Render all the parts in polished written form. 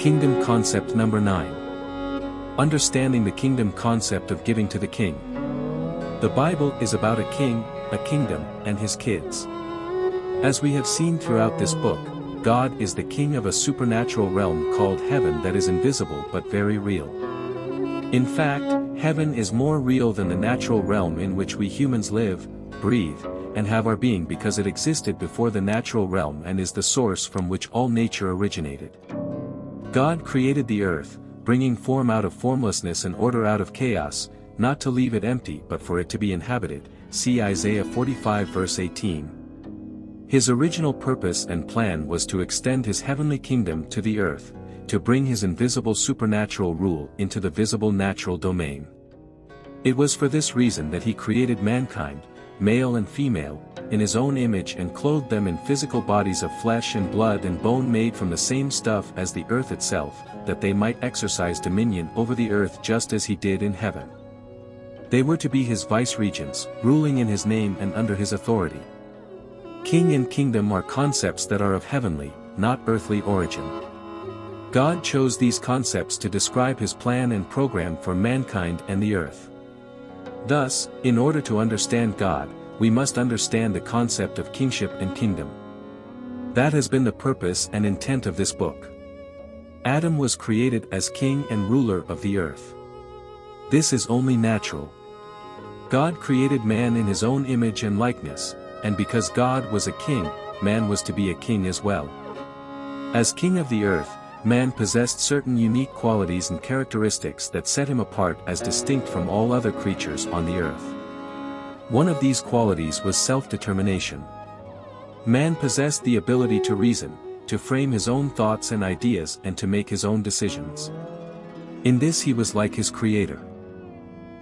Kingdom concept number 9. Understanding the kingdom concept of giving to the king. The Bible is about a king, a kingdom, and his kids. As we have seen throughout this book, God is the king of a supernatural realm called heaven that is invisible but very real. In fact, heaven is more real than the natural realm in which we humans live, breathe, and have our being because it existed before the natural realm and is the source from which all nature originated. God created the earth, bringing form out of formlessness and order out of chaos, not to leave it empty but for it to be inhabited, see Isaiah 45 verse 18. His original purpose and plan was to extend his heavenly kingdom to the earth, to bring his invisible supernatural rule into the visible natural domain. It was for this reason that he created mankind, male and female, in his own image and clothed them in physical bodies of flesh and blood and bone made from the same stuff as the earth itself, that they might exercise dominion over the earth just as he did in heaven. They were to be his vice-regents, ruling in his name and under his authority. King and kingdom are concepts that are of heavenly, not earthly origin. God chose these concepts to describe his plan and program for mankind and the earth. Thus, in order to understand God, we must understand the concept of kingship and kingdom. That has been the purpose and intent of this book. Adam was created as king and ruler of the earth. This is only natural. God created man in his own image and likeness, and because God was a king, man was to be a king as well. As king of the earth, man possessed certain unique qualities and characteristics that set him apart as distinct from all other creatures on the earth. One of these qualities was self-determination. Man possessed the ability to reason, to frame his own thoughts and ideas and to make his own decisions. In this he was like his creator.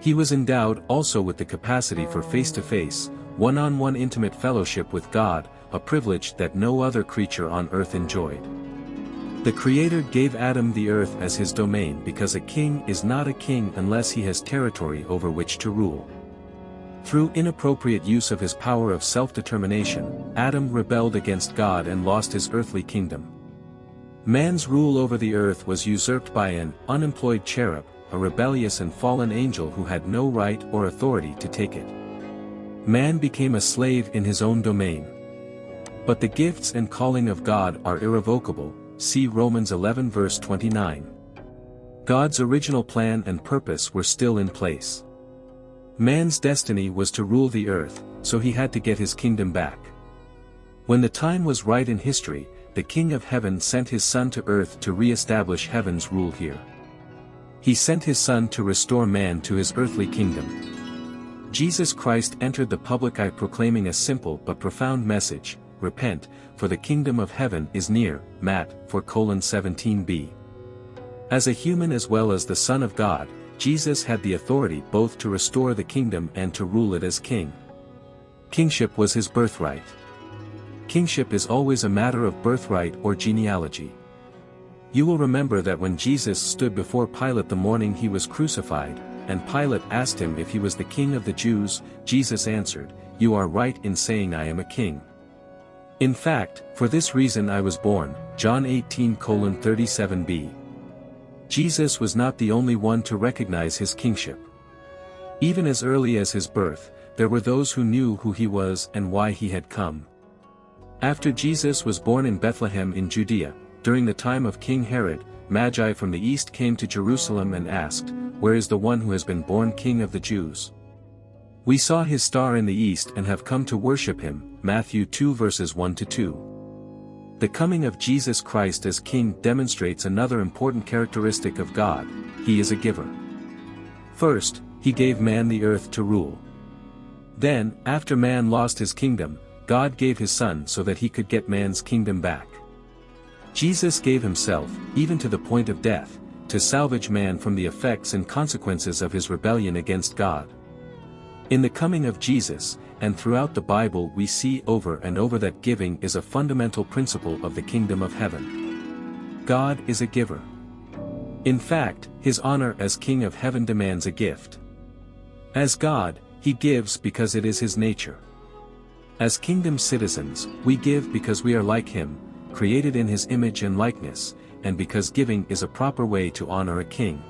He was endowed also with the capacity for face-to-face, one-on-one intimate fellowship with God, a privilege that no other creature on earth enjoyed. The Creator gave Adam the earth as his domain because a king is not a king unless he has territory over which to rule. Through inappropriate use of his power of self-determination, Adam rebelled against God and lost his earthly kingdom. Man's rule over the earth was usurped by an unemployed cherub, a rebellious and fallen angel who had no right or authority to take it. Man became a slave in his own domain. But the gifts and calling of God are irrevocable. See Romans 11 verse 29. God's original plan and purpose were still in place. Man's destiny was to rule the earth, so he had to get his kingdom back. When the time was right in history, the King of Heaven sent his Son to earth to re-establish heaven's rule here. He sent his Son to restore man to his earthly kingdom. Jesus Christ entered the public eye proclaiming a simple but profound message: repent, for the kingdom of heaven is near, Matt 4:17b. As a human as well as the Son of God, Jesus had the authority both to restore the kingdom and to rule it as king. Kingship was his birthright. Kingship is always a matter of birthright or genealogy. You will remember that when Jesus stood before Pilate the morning he was crucified, and Pilate asked him if he was the king of the Jews, Jesus answered, "You are right in saying I am a king. In fact, for this reason I was born," John 18:37b. Jesus was not the only one to recognize his kingship. Even as early as his birth, there were those who knew who he was and why he had come. After Jesus was born in Bethlehem in Judea, during the time of King Herod, Magi from the east came to Jerusalem and asked, "Where is the one who has been born King of the Jews? We saw his star in the east and have come to worship him," Matthew 2 verses 1-2. The coming of Jesus Christ as King demonstrates another important characteristic of God: he is a giver. First, he gave man the earth to rule. Then, after man lost his kingdom, God gave his Son so that he could get man's kingdom back. Jesus gave himself, even to the point of death, to salvage man from the effects and consequences of his rebellion against God. In the coming of Jesus, and throughout the Bible we see over and over that giving is a fundamental principle of the kingdom of heaven. God is a giver. In fact, his honor as King of Heaven demands a gift. As God, he gives because it is his nature. As kingdom citizens, we give because we are like him, created in his image and likeness, and because giving is a proper way to honor a king,